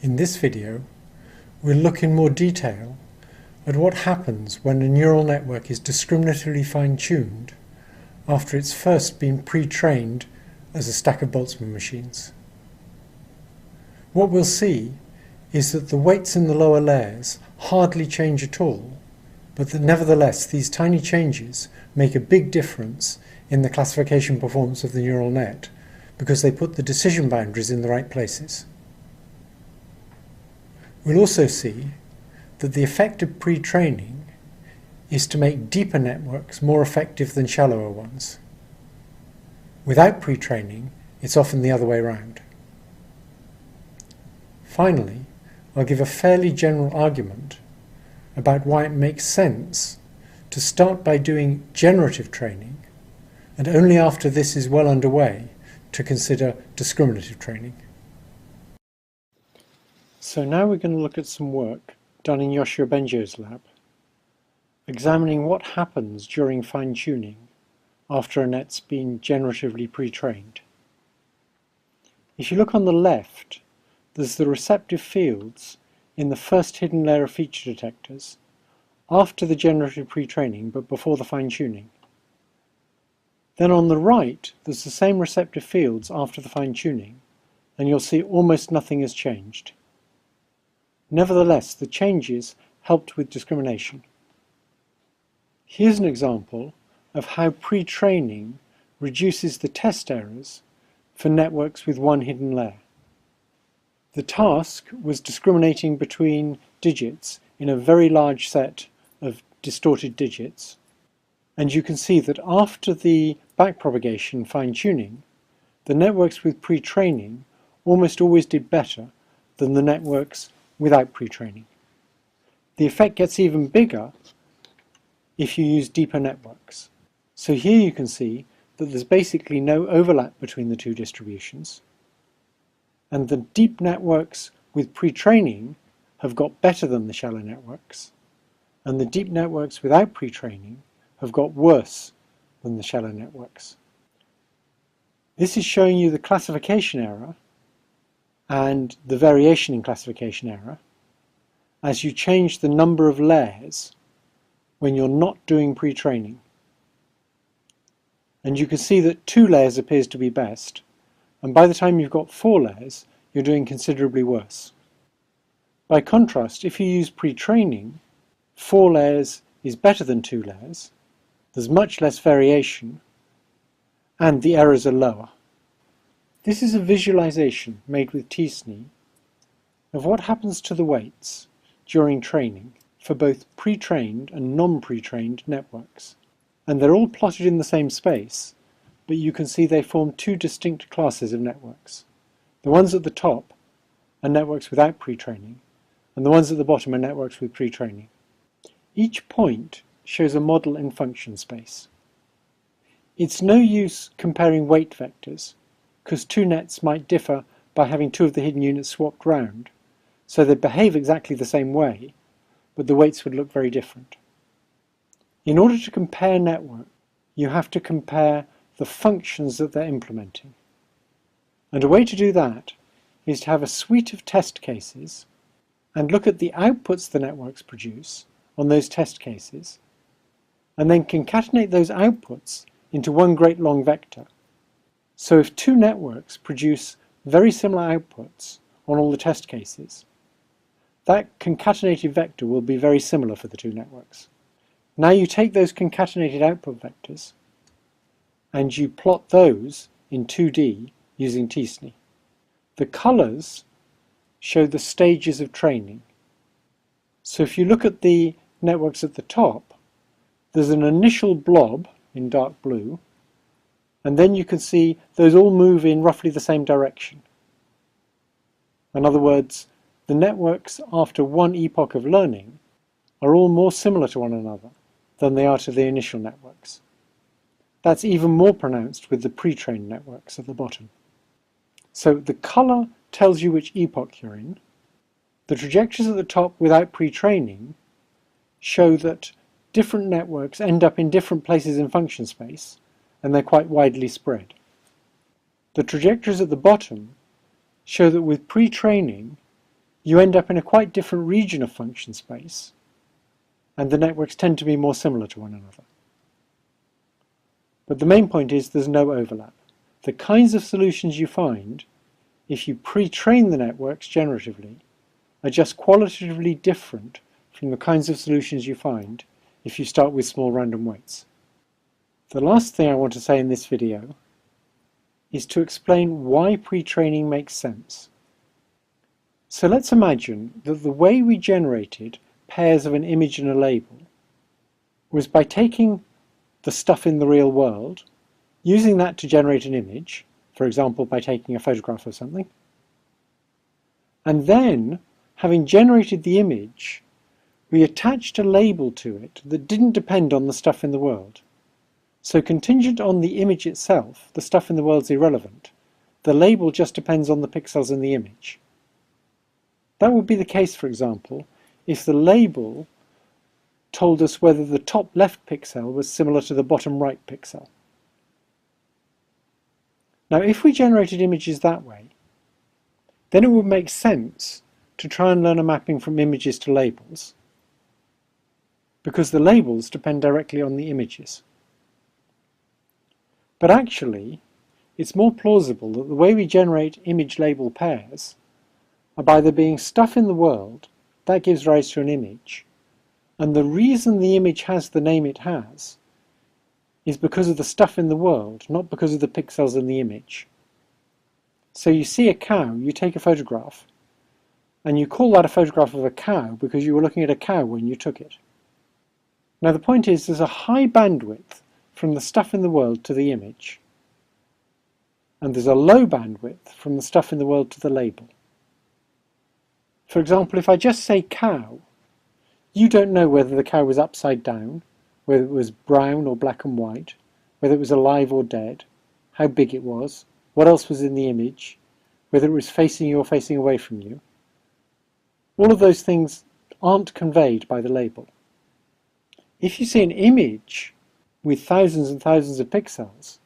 In this video, we'll look in more detail at what happens when a neural network is discriminatively fine-tuned after it's first been pre-trained as a stack of Boltzmann machines. What we'll see is that the weights in the lower layers hardly change at all, but that nevertheless these tiny changes make a big difference in the classification performance of the neural net because they put the decision boundaries in the right places. We'll also see that the effect of pre-training is to make deeper networks more effective than shallower ones. Without pre-training, it's often the other way around. Finally, I'll give a fairly general argument about why it makes sense to start by doing generative training, and only after this is well underway to consider discriminative training. So now we're going to look at some work done in Yoshua Bengio's lab, examining what happens during fine-tuning after a net's been generatively pre-trained. If you look on the left, there's the receptive fields in the first hidden layer of feature detectors after the generative pre-training but before the fine-tuning. Then on the right, there's the same receptive fields after the fine-tuning, and you'll see almost nothing has changed. Nevertheless, the changes helped with discrimination. Here's an example of how pre-training reduces the test errors for networks with one hidden layer. The task was discriminating between digits in a very large set of distorted digits, and you can see that after the backpropagation fine-tuning, the networks with pre-training almost always did better than the networks without pre-training. The effect gets even bigger if you use deeper networks. So here you can see that there's basically no overlap between the two distributions, and the deep networks with pre-training have got better than the shallow networks, and the deep networks without pre-training have got worse than the shallow networks. This is showing you the classification error and the variation in classification error as you change the number of layers when you're not doing pre-training. And you can see that 2 layers appears to be best, and by the time you've got 4 layers, you're doing considerably worse. By contrast, if you use pre-training, 4 layers is better than 2 layers, there's much less variation, and the errors are lower. This is a visualization made with t-SNE of what happens to the weights during training for both pre-trained and non-pre-trained networks. And they're all plotted in the same space, but you can see they form 2 distinct classes of networks. The ones at the top are networks without pre-training, and the ones at the bottom are networks with pre-training. Each point shows a model in function space. It's no use comparing weight vectors, because 2 nets might differ by having 2 of the hidden units swapped round, so they'd behave exactly the same way, but the weights would look very different. In order to compare networks, you have to compare the functions that they're implementing. And a way to do that is to have a suite of test cases and look at the outputs the networks produce on those test cases, and then concatenate those outputs into one great long vector. So if 2 networks produce very similar outputs on all the test cases, that concatenated vector will be very similar for the 2 networks. Now you take those concatenated output vectors and you plot those in 2D using t-SNE. The colors show the stages of training. So if you look at the networks at the top, there's an initial blob in dark blue, and then you can see those all move in roughly the same direction. In other words, the networks after one epoch of learning are all more similar to one another than they are to the initial networks. That's even more pronounced with the pre-trained networks at the bottom. So the color tells you which epoch you're in. The trajectories at the top without pre-training show that different networks end up in different places in function space, and they're quite widely spread. The trajectories at the bottom show that with pre-training you end up in a quite different region of function space, and the networks tend to be more similar to one another. But the main point is there's no overlap. The kinds of solutions you find, if you pre-train the networks generatively, are just qualitatively different from the kinds of solutions you find if you start with small random weights. The last thing I want to say in this video is to explain why pre-training makes sense. So let's imagine that the way we generated pairs of an image and a label was by taking the stuff in the real world, using that to generate an image, for example by taking a photograph of something, and then, having generated the image, we attached a label to it that didn't depend on the stuff in the world. So contingent on the image itself, the stuff in the world is irrelevant. The label just depends on the pixels in the image. That would be the case, for example, if the label told us whether the top left pixel was similar to the bottom right pixel. Now, if we generated images that way, then it would make sense to try and learn a mapping from images to labels, because the labels depend directly on the images. But actually, it's more plausible that the way we generate image-label pairs are by there being stuff in the world that gives rise to an image, and the reason the image has the name it has is because of the stuff in the world, not because of the pixels in the image. So you see a cow, you take a photograph, and you call that a photograph of a cow because you were looking at a cow when you took it. Now the point is there's a high bandwidth from the stuff in the world to the image, and there's a low bandwidth from the stuff in the world to the label. For example, if I just say cow, you don't know whether the cow was upside down, whether it was brown or black and white, whether it was alive or dead, how big it was, what else was in the image, whether it was facing you or facing away from you. All of those things aren't conveyed by the label. If you see an image with thousands and thousands of pixels,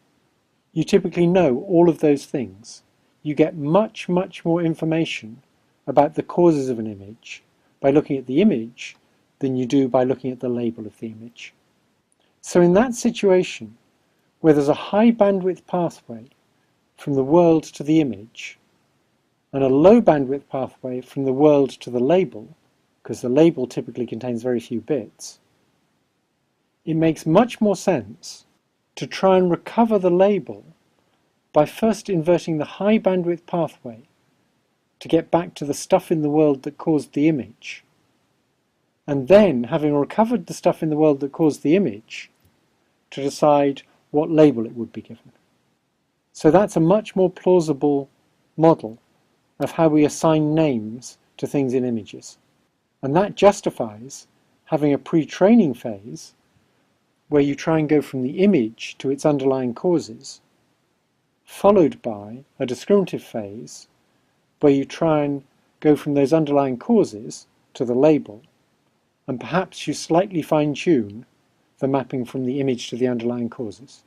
you typically know all of those things. You get much, much more information about the causes of an image by looking at the image than you do by looking at the label of the image. So in that situation, where there's a high bandwidth pathway from the world to the image, and a low bandwidth pathway from the world to the label, because the label typically contains very few bits, it makes much more sense to try and recover the label by first inverting the high bandwidth pathway to get back to the stuff in the world that caused the image, and then, having recovered the stuff in the world that caused the image, to decide what label it would be given. So that's a much more plausible model of how we assign names to things in images. And that justifies having a pre-training phase where you try and go from the image to its underlying causes, followed by a discriminative phase where you try and go from those underlying causes to the label, and perhaps you slightly fine-tune the mapping from the image to the underlying causes.